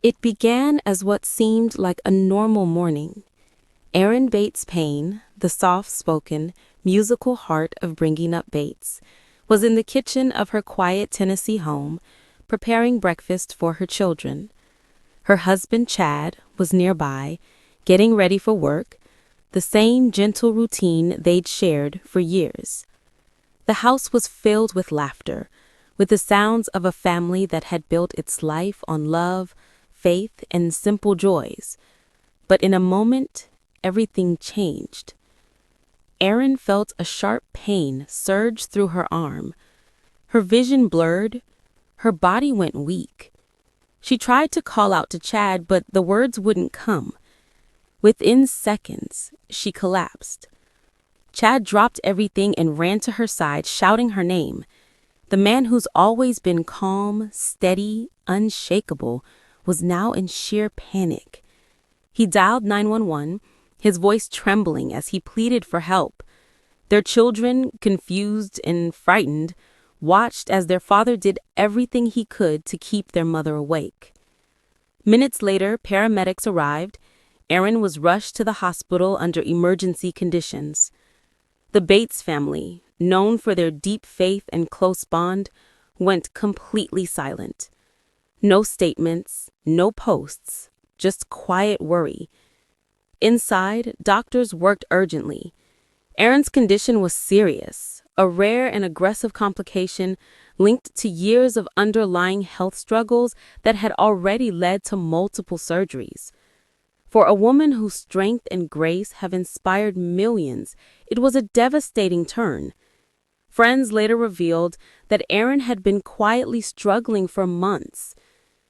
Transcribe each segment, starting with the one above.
It began as what seemed like a normal morning. Erin Bates Payne, the soft-spoken, musical heart of bringing up Bates, was in the kitchen of her quiet Tennessee home, preparing breakfast for her children. Her husband, Chad, was nearby, getting ready for work, the same gentle routine they'd shared for years. The house was filled with laughter, with the sounds of a family that had built its life on love, faith, and simple joys. But in a moment, everything changed. Erin felt a sharp pain surge through her arm. Her vision blurred. Her body went weak. She tried to call out to Chad, but the words wouldn't come. Within seconds, she collapsed. Chad dropped everything and ran to her side, shouting her name. The man who's always been calm, steady, unshakable, was now in sheer panic. He dialed 911, his voice trembling as he pleaded for help. Their children, confused and frightened, watched as their father did everything he could to keep their mother awake. Minutes later, paramedics arrived. Erin was rushed to the hospital under emergency conditions. The Bates family, known for their deep faith and close bond, went completely silent. No statements, no posts, just quiet worry. Inside, doctors worked urgently. Erin's condition was serious, a rare and aggressive complication linked to years of underlying health struggles that had already led to multiple surgeries. For a woman whose strength and grace have inspired millions, it was a devastating turn. Friends later revealed that Erin had been quietly struggling for months.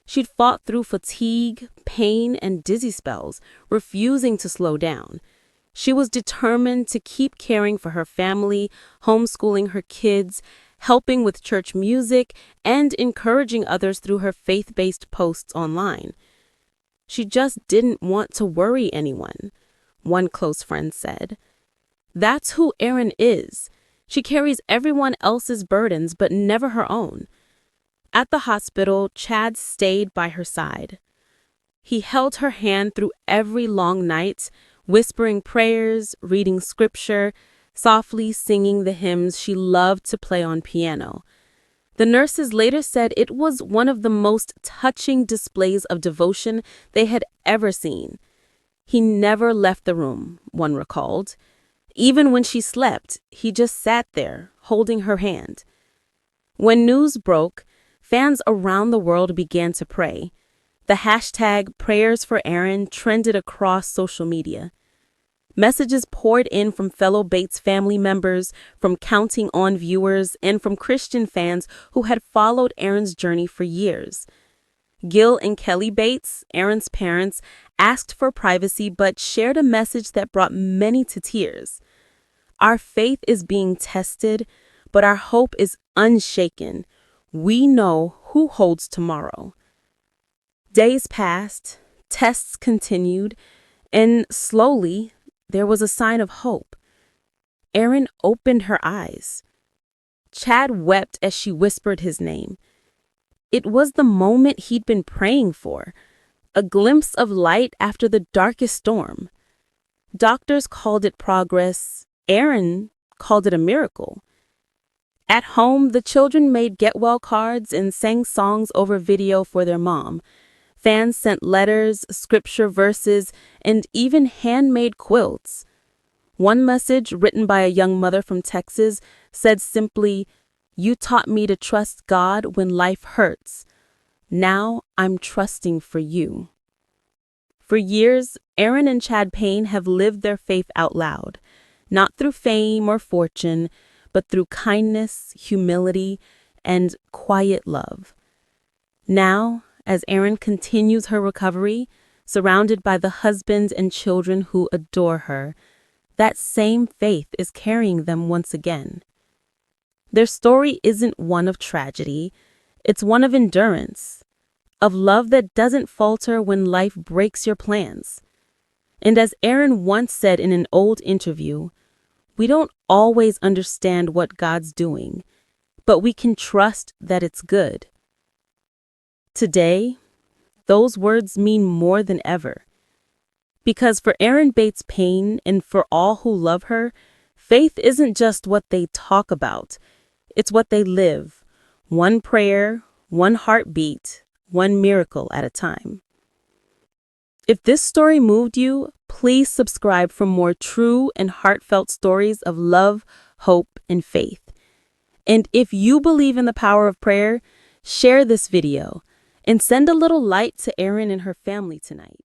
She'd fought through fatigue, pain, and dizzy spells, refusing to slow down. She was determined to keep caring for her family, homeschooling her kids, helping with church music, and encouraging others through her faith-based posts online. She just didn't want to worry anyone, one close friend said. That's who Erin is. She carries everyone else's burdens, but never her own. At the hospital, Chad stayed by her side. He held her hand through every long night, whispering prayers, reading scripture, softly singing the hymns she loved to play on piano. The nurses later said it was one of the most touching displays of devotion they had ever seen. He never left the room, one recalled. Even when she slept, he just sat there, holding her hand. When news broke, fans around the world began to pray. The hashtag Prayers for Erin trended across social media. Messages poured in from fellow Bates family members, from Counting On viewers, and from Christian fans who had followed Erin's journey for years. Gil and Kelly Bates, Erin's parents, asked for privacy but shared a message that brought many to tears. Our faith is being tested, but our hope is unshaken. We know who holds tomorrow. Days passed, tests continued, and slowly, there was a sign of hope. Erin opened her eyes. Chad wept as she whispered his name. It was the moment he'd been praying for, a glimpse of light after the darkest storm. Doctors called it progress. Erin called it a miracle. At home, the children made get-well cards and sang songs over video for their mom. Fans sent letters, scripture verses, and even handmade quilts. One message, written by a young mother from Texas, said simply, "You taught me to trust God when life hurts. Now I'm trusting for you." For years, Erin and Chad Payne have lived their faith out loud, not through fame or fortune, but through kindness, humility, and quiet love. Now, as Erin continues her recovery, surrounded by the husbands and children who adore her, that same faith is carrying them once again. Their story isn't one of tragedy, it's one of endurance, of love that doesn't falter when life breaks your plans. And as Erin once said in an old interview, we don't always understand what God's doing, but we can trust that it's good. Today, those words mean more than ever. Because for Erin Bates Payne and for all who love her, faith isn't just what they talk about, it's what they live. One prayer, one heartbeat, one miracle at a time. If this story moved you, please subscribe for more true and heartfelt stories of love, hope, and faith. And if you believe in the power of prayer, share this video and send a little light to Erin and her family tonight.